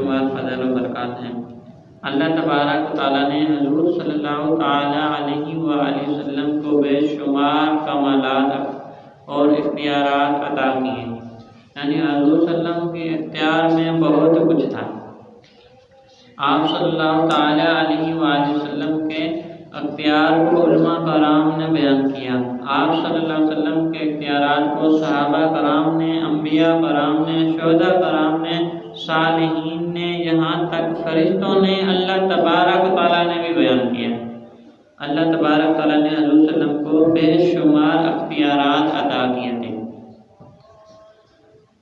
شمار فضل و برکات ہیں۔ اللہ تبارک و تعالیٰ نے حضور صلی اللہ تعالیٰ علیہ وآلہ وسلم کو بے شمار کمالات اور اختیارات عطا کیے، یعنی حضور صلی اللہ علیہ وسلم کے اختیار میں بہت کچھ تھا۔ آپ صلی اللہ تعالیٰ علیہ وآلہ وسلم کے اختیار کو علماء کرام نے بیان کیا۔ آپ صلی اللہ علیہ وسلم کے اختیارات کو صحابہ کرام نے، انبیاء کرام نے، شہداء کرام نے، صالحین نے، یہاں تک فرشتوں نے، اللہ تبارک و تعالیٰ نے بھی بیان کیا۔ اللہ تبارک و تعالیٰ نے حضور صلی اللہ علیہ وسلم کو بے شمار اختیارات عطا کیے تھے۔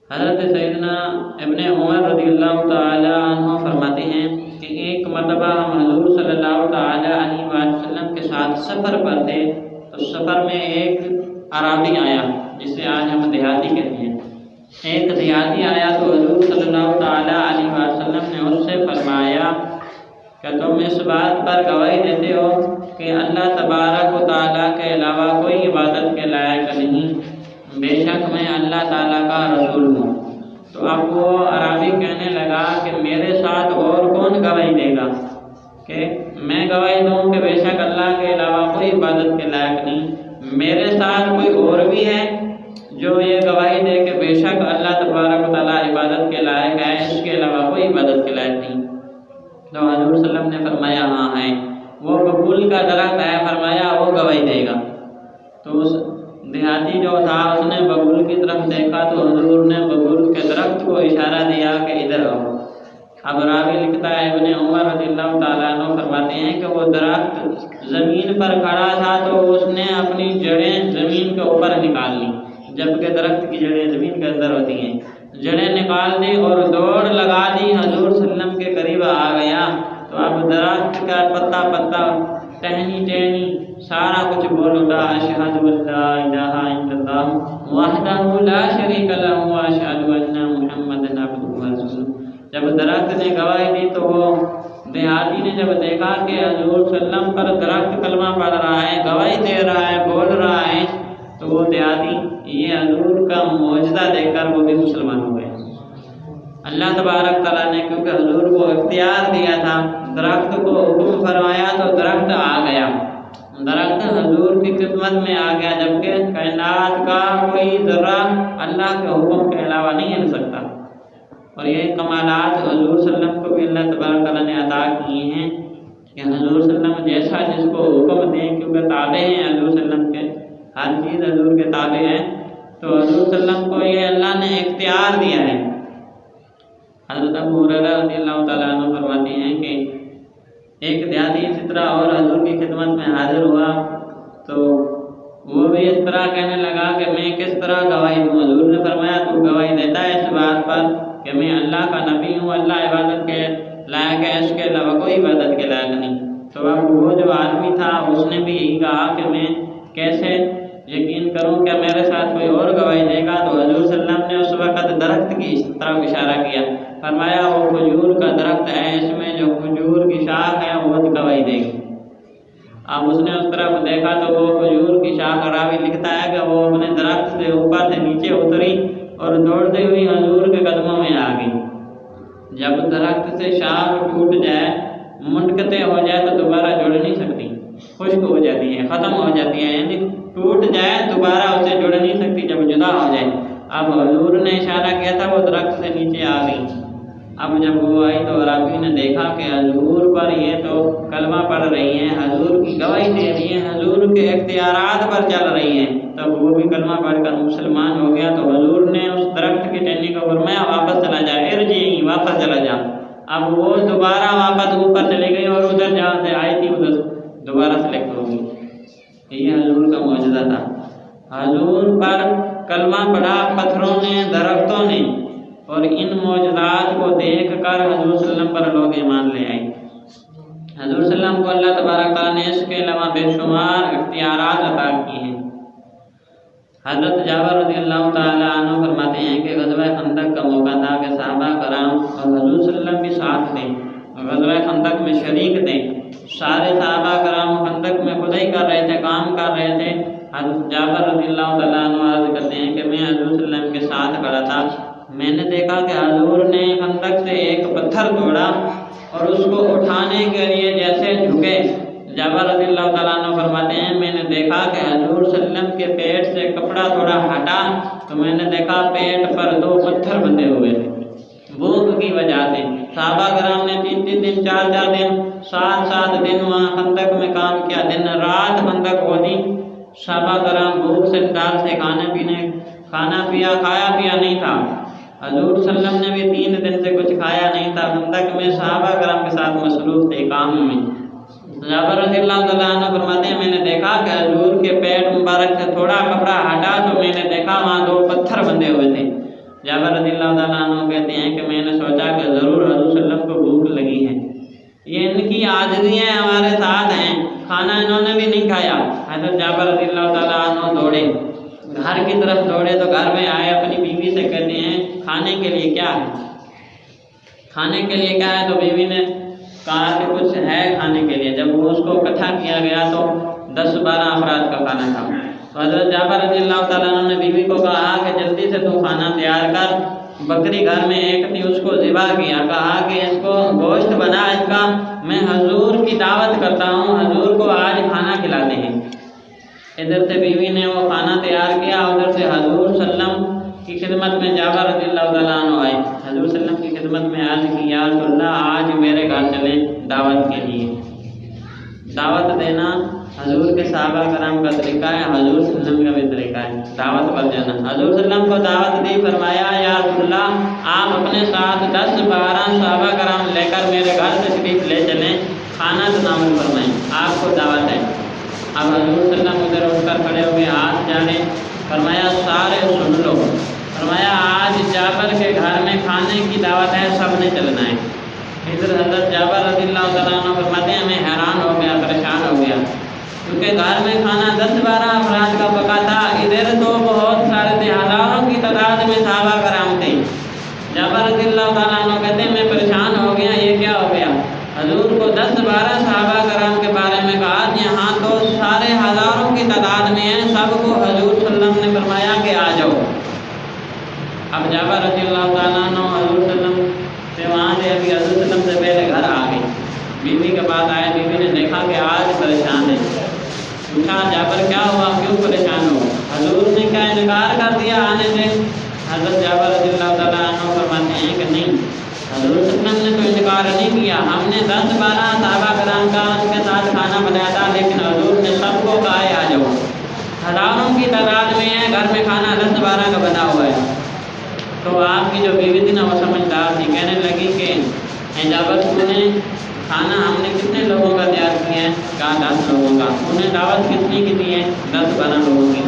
حضرت سیدنا ابن عمر رضی اللہ تعالیٰ عنہ فرماتے ہیں کہ ایک مرتبہ ہم حضور صلی اللہ تعالیٰ علیہ وسلم کے ساتھ سفر پر تھے، تو سفر میں ایک عربی آیا، جسے آج ہم دیہاتی کہتے ہیں۔ ایک دیہاتی آیا تو حضور صلی اللہ تعالیٰ علیہ وسلم نے اس سے فرمایا کہ تم اس بات پر گواہی دیتے ہو کہ اللہ تبارک و تعالیٰ کے علاوہ کوئی عبادت کے لائق نہیں، بے شک میں اللہ تعالیٰ کا رسول ہوں۔ تو اب وہ عربی کہنے لگا کہ میرے ساتھ اور کون گواہی دے گا، کہ میں گواہی دوں کہ بے شک اللہ کے علاوہ کوئی عبادت کے لائق نہیں، میرے ساتھ کوئی اور بھی ہے جو یہ گواہی دے کہ بے شک اللہ تبارک و تعالیٰ عبادت کے لائق ہے، اس کے علاوہ کوئی عبادت کے لائق نہیں؟ تو حضور صلی اللہ علیہ وسلم نے فرمایا ہاں ہے، وہ ببول کا درخت ہے، فرمایا وہ گواہی دے گا۔ تو اس دیہاتی جو تھا اس نے ببول کی طرف دیکھا تو حضور نے ببول کے درخت کو اشارہ دیا کہ ادھر آؤ۔ اب راوی لکھتا ہے ابن عمر رضی اللہ تعالیٰ عنہ فرماتے ہیں کہ وہ درخت زمین پر کھڑا تھا تو اس نے اپنی جڑیں زمین کے اوپر نکال لی، جبکہ درخت کی جڑیں زمین کے اندر ہوتی ہیں، جڑیں نکال دی اور دوڑ لگا دی، حضور صلی اللہ علیہ وسلم کے قریب آ گیا۔ تو اب درخت کا پتا پتا، ٹہنی ٹہنی، سارا کچھ بول اٹھا، اشہد ان لا الہ الا اللہ وحدہ لا شریک لہ واشہد ان محمدا عبدہ ورسولہ۔ جب درخت نے گواہی دی تو وہ دیہاتی نے جب دیکھا کہ حضور صلی اللہ علیہ وسلم پر درخت کلمہ پڑھ رہا ہے، گواہی دے رہا ہے، بول رہا ہے، تو وہ دیہاتی یہ حضور کا معجزہ دیکھ کر وہ بھی مسلمان ہو گئے۔ اللہ تبارک تعالیٰ نے کیونکہ حضور کو اختیار دیا تھا، درخت کو حکم فرمایا تو درخت آ گیا، درخت حضور کی خدمت میں آ گیا، جبکہ کائنات کا کوئی ذرہ اللہ کے حکم کے علاوہ نہیں ہل سکتا۔ اور یہ کمالات حضور صلی اللہ علیہ وسلم کو بھی اللہ تبارک تعالیٰ نے عطا کیے ہیں کہ حضور صلی اللہ علیہ وسلم جیسا جس کو حکم دیں، کیونکہ تابع ہیں حضور صلی اللہ علیہ وسلم کے، ہر چیز حضور کے تابع ہے، تو حضور صلی اللہ علیہ وسلم کو یہ اللہ نے اختیار دیا ہے۔ حضرت ابو ہریرہ رضی اللہ تعالیٰ عنہ فرماتے ہیں کہ ایک دیہاتی اسی طرح اور حضور کی خدمت میں حاضر ہوا تو وہ بھی اس طرح کہنے لگا کہ میں کس طرح گواہی دوں؟ حضور نے فرمایا تو گواہی دیتا ہے اس بات پر کہ میں اللہ کا نبی ہوں، اللہ عبادت کے لائق ہے، اس کے علاوہ کوئی عبادت کے لائق نہیں۔ تو اب وہ جو آدمی تھا اس نے بھی یہی کہا کہ میں کیسے یقین کروں کہ میرے ساتھ کوئی اور گواہی دے گا؟ تو حضور صلی اللہ علیہ وسلم نے اس وقت درخت کی اس طرف اشارہ کیا، فرمایا وہ کھجور کا درخت ہے، اس میں جو کھجور کی شاخ ہے وہ گواہی دے گی۔ اب اس نے اس طرف دیکھا تو وہ کھجور کی شاخ، راوی لکھتا ہے کہ وہ اپنے درخت سے اوپر سے نیچے اتری اور دوڑتے ہوئی حضور کے قدموں میں آ گئی۔ جب درخت سے شاخ ٹوٹ جائے، منقطع ہو جائے تو دوبارہ جڑ نہیں سکتی، خشک ہو جاتی ہے، ختم ہو جاتی ہے، یعنی ٹوٹ جائے دوبارہ اسے جڑ نہیں سکتی جب جدا ہو جائے۔ اب حضور نے اشارہ کیا تھا، وہ درخت سے نیچے آ گئی۔ اب جب وہ آئی تو عربی نے دیکھا کہ حضور پر یہ تو کلمہ پڑھ رہی ہیں، حضور کی گواہی دے رہی ہیں، حضور کے اختیارات پر چل رہی ہیں، تب وہ بھی کلمہ پڑھ کر مسلمان ہو گیا۔ تو حضور نے اس درخت کی ٹہنی کو فرمایا واپس چلا جا، ارجعی، واپس چلا جا۔ اب وہ دوبارہ واپس اوپر چلی گئی اور ادھر جہاں سے آئی تھی ادھر دوبارہ سلیکٹ ہو گئی۔ یہ حضور کا معجزہ تھا۔ حضور پر کلمہ پڑھا پتھروں نے، درختوں نے، اور ان معجزات کو دیکھ کر حضور صلی اللہ علیہ وسلم پر لوگ ایمان لے آئے۔ حضور صلی اللہ علیہ وسلم کو اللہ تبارک تعالیٰ نے اس کے علاوہ بے شمار اختیارات عطا کیے ہیں۔ حضرت جابر رضی اللہ تعالیٰ عنہ فرماتے ہیں کہ غزوہ خندق کا موقع تھا کہ صحابہ کرام اور حضور صلی اللہ علیہ وسلم بھی ساتھ تھے، غزوہ خندق میں شریک تھے۔ سارے صحابہ کرام خندق میں کھدائی کر رہے تھے، کام کر رہے تھے۔ حضرت جابر رضی اللہ تعالیٰ عنہ عرض کرتے ہیں کہ میں حضور صلی اللہ علیہ وسلم کے ساتھ کھڑا تھا، میں نے دیکھا کہ حضور نے خندق سے ایک پتھر توڑا اور اس کو اٹھانے کے لیے جیسے جھکے۔ جابر رضی اللہ تعالیٰ عنہ فرماتے ہیں میں نے دیکھا کہ حضور صلی اللہ علیہ وسلم کے پیٹ سے کپڑا تھوڑا ہٹا تو میں نے دیکھا پیٹ پر 2 پتھر بندھے ہوئے تھے بھوک کی وجہ سے۔ صحابہ کرام نے 3 دن 4 دن 7 دن وہاں خندق میں کام کیا، دن رات خندق کھودی۔ صحابہ کرام بھوک سے ڈال سے کھایا پیا نہیں تھا۔ حضور صلی اللہ علیہ وسلم نے بھی 3 دن سے کچھ کھایا نہیں تھا، خندق میں صحابہ کرام کے ساتھ مصروف تھے کام میں۔ جابر رضی اللہ تعالیٰ عنہ فرماتے ہیں میں نے دیکھا کہ حضور کے پیٹ مبارک سے تھوڑا کپڑا ہٹا تو میں نے دیکھا وہاں 2 پتھر بندھے ہوئے تھے۔ جابر رضی اللہ تعالیٰ عنہ کہتے ہیں کہ میں نے سوچا کہ ضرور حضور صلی اللہ علیہ وسلم کو بھوک لگی ہے، یہ ان کی عاجزیاں ہمارے ساتھ ہیں، کھانا انہوں نے بھی نہیں کھایا۔ حضرت جابر رضی اللہ تعالیٰ عنہ دوڑے، گھر کی طرف دوڑے تو گھر میں آئے، اپنی بیوی سے کہتے ہیں کھانے کے لیے کیا ہے، کھانے کے لیے کیا ہے؟ تو بیوی نے کہا کہ کچھ ہے کھانے کے لیے۔ جب وہ اس کو اکٹھا کیا گیا تو 10-12 افراد کا کھانا تھا۔ تو حضرت جابر رضی اللہ تعالیٰ عنہ نے بیوی کو کہا کہ جلدی سے تو کھانا تیار کر۔ بکری گھر میں ایک تھی، اس کو ذبح کیا، کہا کہ اس کو گوشت بنا اس کا، میں حضور کی دعوت کرتا ہوں، حضور کو آج کھانا کھلاتے ہیں۔ ادھر سے بیوی نے وہ کھانا تیار کیا، ادھر سے حضور صلی اللہ علیہ وسلم کی خدمت میں جابر رضی اللہ تعالیٰ عنہ آئے۔ حضور صلی اللہ علیہ وسلم کی خدمت میں عرض کی یا رسول اللہ آج میرے گھر چلیں دعوت کے لیے۔ دعوت دینا حضور کے صحابہ کرام کا طریقہ ہے، حضور صلی اللہ علیہ وسلم کا بھی طریقہ ہے دعوت پر جانا۔ حضور صلی اللہ علیہ وسلم کو دعوت دی، فرمایا یا رسول اللہ آپ اپنے ساتھ 10-12 صحابہ کرام لے کر میرے گھر تشریف لے چلیں، کھانا تناول فرمائیں، آپ کو دعوت ہے۔ اب حضور صلی اللہ علیہ وسلم ادھر اٹھ کر کھڑے ہو گئے، ہاتھ جانے، فرمایا سارے سن لو، فرمایا آج جابر کے گھر میں کھانے کی دعوت ہے، سب نے چلنا ہے۔ ادھر حضرت جابر رضی اللہ تعالیٰ عنہ فرماتے ہیں میں حیران ہو گیا، پریشان ہو گیا، کیونکہ گھر میں کھانا 10-12 افراد کا پکا تھا، ادھر تو بہت سارے تھے، ہزاروں کی تعداد میں صحابہ کرام تھے۔ جابر رضی اللہ تعالیٰ عنہ کہتے ہیں میں پریشان ہو گیا، یہ کیا ہو گیا؟ حضور کو 10-12 صحابہ کرام کے بارے میں کہا، یہاں تو سارے ہزاروں کی تعداد میں ہیں، سب کو حضور صلی اللہ علیہ وسلم نے فرمایا کہ آ جاؤ۔ اب جابر رضی اللہ تعالیٰ عنہ حضور صلی اللہ علیہ وسلم سے وہاں سے ابھی حضور صلی اللہ علیہ وسلم سے پہلے گھر آ گئے، بیوی کے پاس آئے، بیوی نے دیکھا کہ آج پریشان ہے، پوچھا جابر کیا ہوا، کیوں پریشان ہو؟ حضور نے کیا انکار کر دیا آنے سے؟ حضرت جابر رضی اللہ تعالیٰ عنہ فرماتے ہیں کہ نہیں، حضور صلی اللہ علیہ وسلم نے تو انکار نہیں کیا، ہم نے 10-12 صحابہ کرام کا ان کے ساتھ کھانا بنایا تھا، لیکن حضور نے سب کو کہا ہے آ جاؤ، ہزاروں کی تعداد میں ہے، گھر میں کھانا 10-12 کا بنا ہوا ہے۔ تو آپ کی جو بیوی تھی نا وہ سمجھدار تھی، کہنے لگی کہ جابر تو نے کھانا ہم نے کتنے لوگوں کا تیار کیا ہے؟ کہا 10 لوگوں کا۔ انہیں دعوت کتنی کی دی ہے؟ 10-12 لوگوں کی۔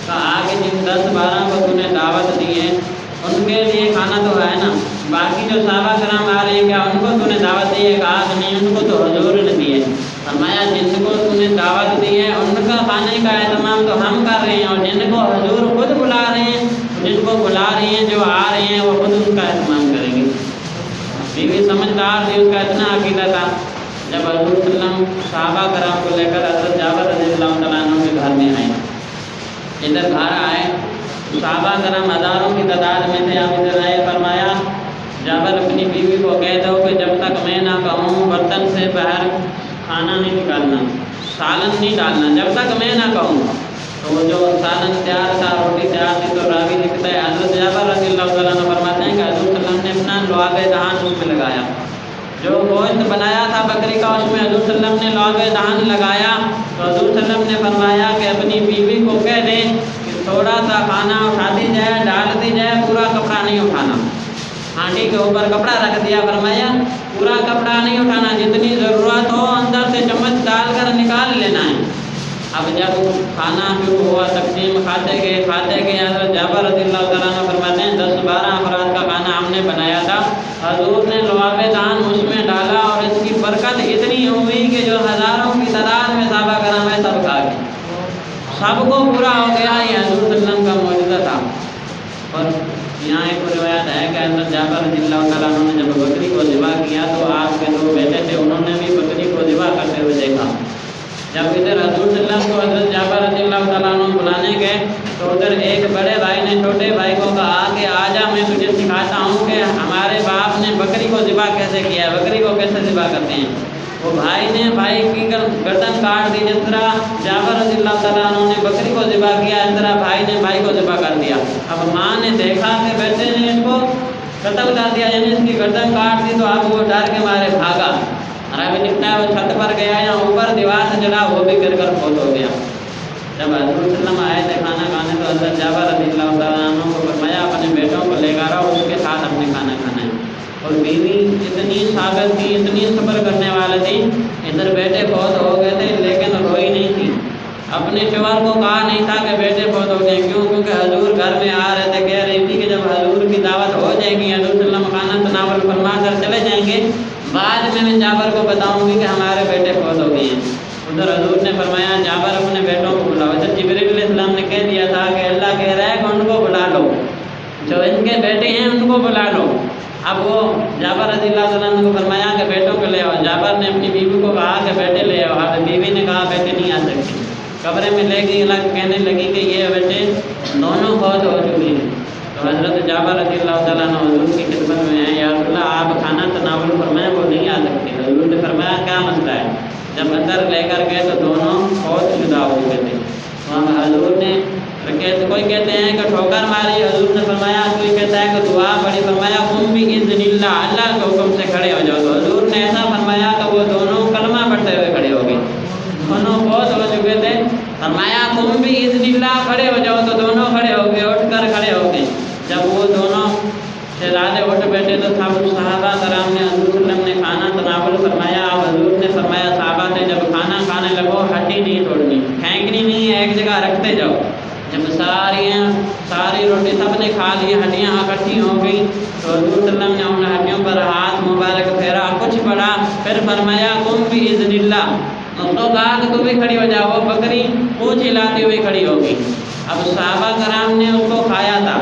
کہا آگے جن 10-12 کو تو نے دعوت دی ہے ان کے لیے کھانا تو ہے نا، باقی جو صحابہ کرام آ رہے ہیں کیا ان کو تو نے دعوت دی ہے؟ کہا کہ نہیں، ان کو تو حضور نے دی ہے۔ فرمایا جن کو تو نے دعوت دی ہے ان کا کھانے کا اہتمام تو ہم کر رہے ہیں، اور جن کو حضور خود بلا رہے ہیں، جن کو بلا رہے ہیں، جو آ رہے ہیں، وہ خود ان کا اہتمام کریں گے۔ بیوی سمجھدار تھی، اس کا اتنا عقیدہ تھا۔ جب حضور صلی اللہ علیہ وسلم صحابہ کرام کو لے کر حضرت جابر رضی اللہ تعالیٰ عنہ کے گھر میں آئے، ادھر گھر آئے، صحابہ کرام ہزاروں کی تعداد میں تھے، آپ ادھر آئے، فرمایا جابر اپنی بیوی کو کہہ دو کہ جب تک میں نہ کہوں برتن سے باہر کھانا نہیں نکالنا، سالن نہیں ڈالنا، جب تک میں نہ کہوں۔ تو وہ جو سالن تیار تھا، روٹی تیار تھی، تو راوی لکھتا ہے حضرت جابر رضی اللہ تعالیٰ عنہ فرماتے ہیں کہ حضور صلی اللہ علیہ وسلم نے اپنا لعاب دہان اس میں لگایا، جو گوشت بنایا تھا بکری کا اس میں حضور صلی اللہ علیہ وسلم نے لعاب دہان لگایا، تو حضور صلی اللہ علیہ وسلم نے فرمایا کہ اپنی بیوی کو کہہ دیں کہ تھوڑا سا کھانا اٹھاتی جائے، ڈالتی جائے، پورا کپڑا نہیں اٹھانا۔ ہانڈی کے اوپر کپڑا رکھ دیا، فرمایا پورا کپڑا نہیں اٹھانا، جتنی ضرورت ہو اندر سے چمچ ڈال کر نکال لینا ہے۔ اب جب کھانا شروع ہوا، تقسیم کھاتے گئے حضرت جابر رضی اللہ تعالیٰ عنہ فرماتے ہیں 10-12 افراد کا کھانا ہم نے بنایا تھا، حضور نے لعاب دہان اس میں ڈالا اور اس کی برکت اتنی ہوئی کہ جو ہزاروں کی تعداد میں صحابہ کرام ہے سب کھا گئے، سب کو پورا ہو گیا۔ یہ حضور صلی اللہ علیہ وسلم کا معجزہ تھا۔ اور یہاں ایک روایت ہے کہ حضرت جابر رضی اللہ تعالیٰ عنہ نے جب بکری کو ذبح کیا تو آپ کے 2 بیٹے تھے، انہوں نے بھی بکری کو ذبح کرتے ہوئے دیکھا۔ جب ادھر حضور صلی اللہ علیہ وسلم کو حضرت جابر رضی اللہ تعالیٰ عنہ بلانے گئے تو ادھر ایک بڑے بھائی نے چھوٹے بھائی کو کہا کہ آجا میں تجھے سکھا کیسے کیا ہے، بکری کو کیسے ذبح کرتے ہیں۔ وہ بھائی نے بھائی کی گردن کاٹ دی، جس طرح جابر رضی اللہ تعالیٰ عنہ نے بکری کو ذبح کیا، اس طرح بھائی نے بھائی کو ذبح کر دیا۔ اب ماں نے دیکھا کہ بیٹے نے اس کو قتل کر دیا، یعنی اس کی گردن کاٹ دی، تو اب وہ ڈر کے مارے بھاگا۔ اور ابھی لکھتا ہے وہ چھت پر گیا یا اوپر دیوار سے چڑھا، وہ بھی گر کر فوت ہو گیا۔ جب حضور صلی اللہ علیہ وسلم آئے تھے کھانا کھانے تو حضرت جابر رضی اللہ تعالیٰ عنہ کو فرمایا اپنے بیٹوں کو لے کر آؤ، اس کے ساتھ اپنے کھانا کھانا ہے۔ اور بیوی اتنی صابر تھی، اتنی صبر کرنے والی تھی، ادھر بیٹے فوت ہو گئے تھے لیکن روئی نہیں تھی۔ اپنے شوہر کو کہا نہیں تھا کہ بیٹے فوت ہو گئے، کیوں؟ کیونکہ حضور گھر میں آ رہے تھے، کہہ رہی تھی کہ جب حضور کی دعوت ہو جائے گی، حضور صلی اللہ علیہ وسلم کھانا تناول فرما کر چلے جائیں گے، بعد میں جابر کو بتاؤں گی کہ ہمارے بیٹے فوت ہو گئے ہیں۔ ادھر حضور نے فرمایا جابر اپنے بیٹوں کو بلاؤ۔ ادھر جبریل علیہ السلام نے کہہ دیا تھا کہ اللہ کہہ رہا ہے کہ ان کو بلا لو، جو ان کے بیٹے ہیں ان کو بلا لو۔ اب وہ جابر رضی اللہ تعالیٰ عنہ کو فرمایا کہ بیٹوں کو لے آؤ۔ جابر نے اپنی بیوی کو کہا کہ بیٹے لے آؤ، اب بیوی نے کہا بیٹے نہیں آ سکتے۔ کمرے میں لے گئی، الگ کہنے لگی کہ یہ بیٹے دونوں فوت ہو چکی ہیں۔ تو حضرت جابر رضی اللہ تعالیٰ عنہ حضور کی خدمت میں ہیں، یا رسول اللہ آپ کھانا تناول فرمائیں، وہ نہیں آ سکتے۔ حضور نے فرمایا کیا مسئلہ ہے؟ جب اندر لے کر گئے تو دونوں فوت شدہ ہو گئے تھے۔ وہاں حضور نے کوئی کہتے ہیں کہ ٹھوکر ماری، حضور نے فرمایا، کوئی کہتا ہے کہ دعا پڑھی، فرمایا قم بإذن اللہ، اللہ کے حکم سے کھڑے ہو جاؤ۔ تو حضور نے ایسا فرمایا کہ وہ دونوں کلمہ پڑھتے ہوئے کھڑے ہو گئے، دونوں فوت ہو چکے تھے۔ فرمایا قم بإذن اللہ، کھڑے ہو جاؤ، تو دونوں کھڑے ہو گئے، اٹھ کر کھڑے ہو گئے۔ جب وہ دونوں شہزادے اٹھ بیٹھے تو صحابہ کرام نے حضور صلی اللہ علیہ وسلم نے کھانا تناول فرمایا۔ اب حضور نے فرمایا صحابہ سے جب کھانا کھانے لگو ہڈی نہیں توڑنی، پھینکنی نہیں ہے، ایک جگہ رکھتے جاؤ۔ جب ساری روٹی سب نے کھا لی، ہڈیاں اکٹھی ہو گئی، تو حضور صلی اللہ علیہ وسلم نے ان ہڈیوں پر ہاتھ مبارک پھیرا، کچھ پڑھا، پھر فرمایا قم بإذن اللہ۔ اس کو کہا کہ تو بھی کھڑی ہو جاؤ، وہ بکری پونچھ ہلاتی ہوئی کھڑی ہوگی۔ اب صحابہ کرام نے اس کو کھایا تھا۔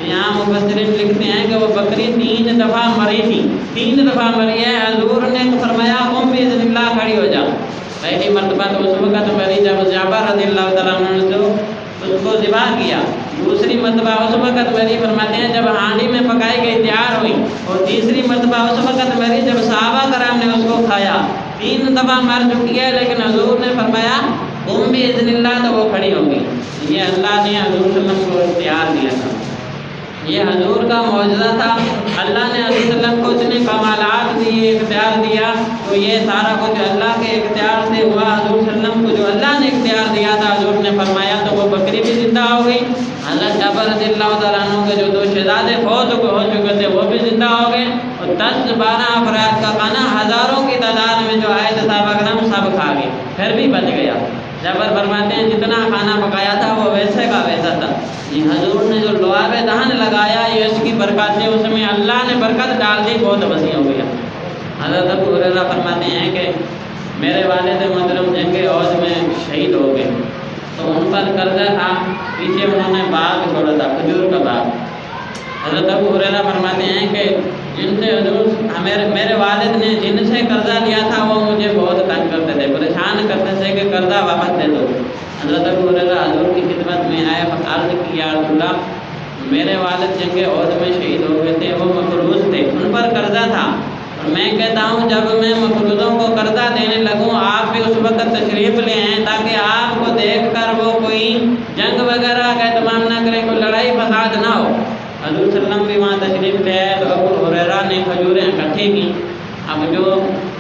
یہاں مفسرین لکھتے ہیں کہ وہ بکری 3 دفعہ مری تھی، 3 دفعہ مری ہے۔ حضور نے فرمایا قم بإذن اللہ، کھڑی ہو جا۔ پہلی مرتبہ تو اس وقت مری جب جابر رضی اللہ تعالیٰ عنہ نے اس کو ذبح کیا، دوسری مرتبہ اس وقت مری فرماتے ہیں جب ہانڈی میں پکائی گئی تیار ہوئی، اور تیسری مرتبہ اس وقت مری جب صحابہ کرام نے اس کو کھایا۔ 3 دفعہ مر چکی ہے، لیکن حضور نے فرمایا قم بإذن اللہ، تو وہ کھڑی ہوگی۔ یہ اللہ نے حضور صلی اللہ علیہ وسلم کو اختیار دیا تھا، یہ حضور کا معجزہ تھا۔ اللہ نے حضور صلی اللہ علیہ وسلم کو اتنے کمالات دیے، اختیار دیا، تو یہ سارا کچھ اللہ کے اختیار سے ہوا۔ حضور صلی اللہ علیہ وسلم کو جو اللہ نے اختیار دیا تھا، حضور نے فرمایا تو وہ بکری بھی زندہ ہو گئی۔ حضرت جابر رضی اللہ تعالیٰ عنہ کے جو 2 شہزادے فوت ہو چکے تھے وہ بھی زندہ ہو گئے، اور 10-12 افراد کا کھانا ہزاروں کی تعداد میں جو آئے تھے صحابہ کرام سب کھا گئے، پھر بھی بچ گیا۔ جابر فرماتے ہیں جتنا کھانا پکایا تھا وہ ویسے کا ویسا تھا۔ یہ حضور نے جو لعاب دہن لگایا، یہ اس کی برکات ہے، اس میں اللہ نے برکت ڈال دی، بہت وسیع ہو گیا۔ حضرت ابو ہریرہ فرماتے ہیں کہ میرے والد محترم جنگ عہد میں شہید ہو گئے، تو ان پر قرضہ تھا، پیچھے انہوں نے باغ چھوڑا تھا، کھجور کا باغ۔ حضرت ابو ہریرہ فرماتے ہیں کہ جن سے حضور میرے والد نے جن سے قرضہ لیا تھا وہ مجھے بہت تنگ کرتے تھے، پریشان کرتے تھے کہ قرضہ واپس دے دو۔ حضرت ابو ہریرہ حضور کی خدمت میں آئے، عرض کی یا رسول اللہ، میرے والد جنگ عہد میں شہید ہو گئے تھے، وہ مقروض تھے، ان پر قرضہ تھا، اور میں کہتا ہوں جب میں مقروضوں کو قرضہ دینے لگوں آپ بھی اس وقت تشریف لے آئیں، تاکہ آپ کو دیکھ کر وہ کوئی جنگ وغیرہ کا اہتمام نہ کرے، کوئی لڑائی فساد نہ ہو۔ حضور صلی اللہ علیہ وسلم بھی وہاں تشریف لے آئے، تو ابو ہریرہ نے کھجوریں اکٹھی کی۔ اب جو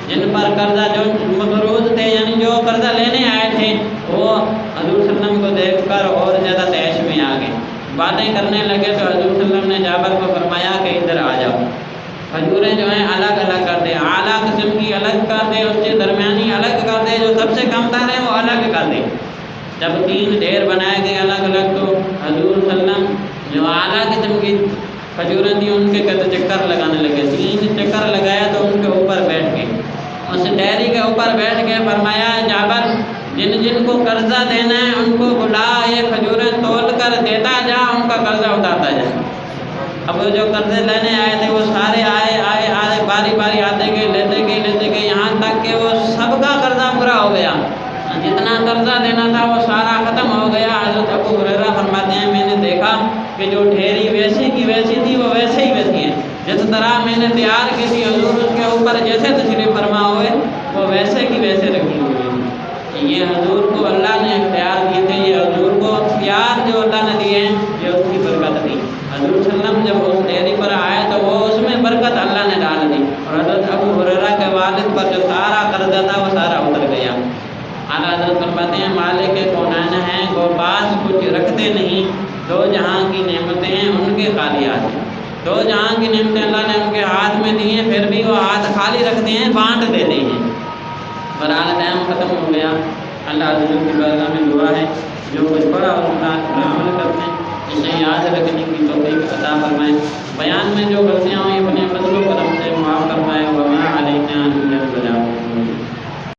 جن پر قرضہ، جو مقروض تھے، یعنی جو قرضہ لینے آئے تھے، وہ حضور صلی اللہ علیہ وسلم کو دیکھ کر اور زیادہ تیش میں آ گئے، باتیں کرنے لگے۔ تو حضور صلی اللہ علیہ وسلم نے جابر کو فرمایا کہ ادھر آ جاؤ، کھجوریں جو ہیں الگ الگ کر دے، اعلیٰ قسم کی الگ کر دے، اس سے درمیانی الگ کر دے، جو سب سے کم تر ہے وہ الگ کر دے۔ جب 3 ڈھیر بنائے گئے الگ الگ، تو حضور صلی اللہ علیہ وسلم جو اعلیٰ قسم کی کھجوریں تھیں ان کے چکر لگانے لگے، 3 چکر لگایا تو ان کے اوپر بیٹھ گئے، اس ڈیری کے اوپر بیٹھ کے فرمایا جابر جن جن کو قرضہ دینا ہے ان کو بلا، یہ کھجوریں تول کر دیتا جا، ان کا قرضہ اتارتا جا۔ اب جو قرضے لینے آئے تھے وہ سارے آئے باری باری آتے گئے، لیتے گئے، یہاں تک کہ وہ سب کا قرضہ پورا ہو گیا، جتنا قرضہ دینا تھا وہ سارا ختم ہو گیا۔ حضرت ابو ہریرہ فرماتے ہیں میں نے دیکھا کہ جو ڈھیری ویسی کی ویسی تھی وہ ویسے ہی ویسی ہے، جس طرح میں نے تیار کی تھی حضور اس کے اوپر اوپر جیسے تشریف فرما ہوئے وہ ویسے کی ویسے رکھی ہوئی ہے۔ یہ حضور کو اللہ نے اختیار دیے تھے، یہ حضور کو اختیار جو اللہ نے دیے ہیں یہ اس کی برکت تھی۔ حضور صلی اللہ علیہ وسلم جب اس ڈیری پر آئے تو وہ اس میں برکت اللہ نے ڈال دی، اور حضرت ابو ہریرہ کے والد پر جو سارا قرضہ تھا وہ سارا اتر گیا۔ اعلیٰ حضرت فرماتے ہیں مالک کونین ہیں، وہ بعض کچھ رکھتے نہیں، دو جہاں کی نعمتیں ہیں ان کے خالیات ہیں۔ دو جہاں کی نعمتیں اللہ نے ان کے ہاتھ میں دی ہیں، پھر بھی وہ ہاتھ خالی رکھتے ہیں، بانٹ دیتے ہیں۔ برحال ٹائم ختم ہو گیا۔ اللہ حضور کی بارگاہ میں دعا ہے جو کچھ بڑا اور عمل کرتے ہیں اسے یاد رکھنے کی توفیق عطا فرمائیں۔ بیان میں جو غلطیاں ہوئی اپنے فضل و کرم سے معاف فرمائے۔ وما علینا الا البلاغ۔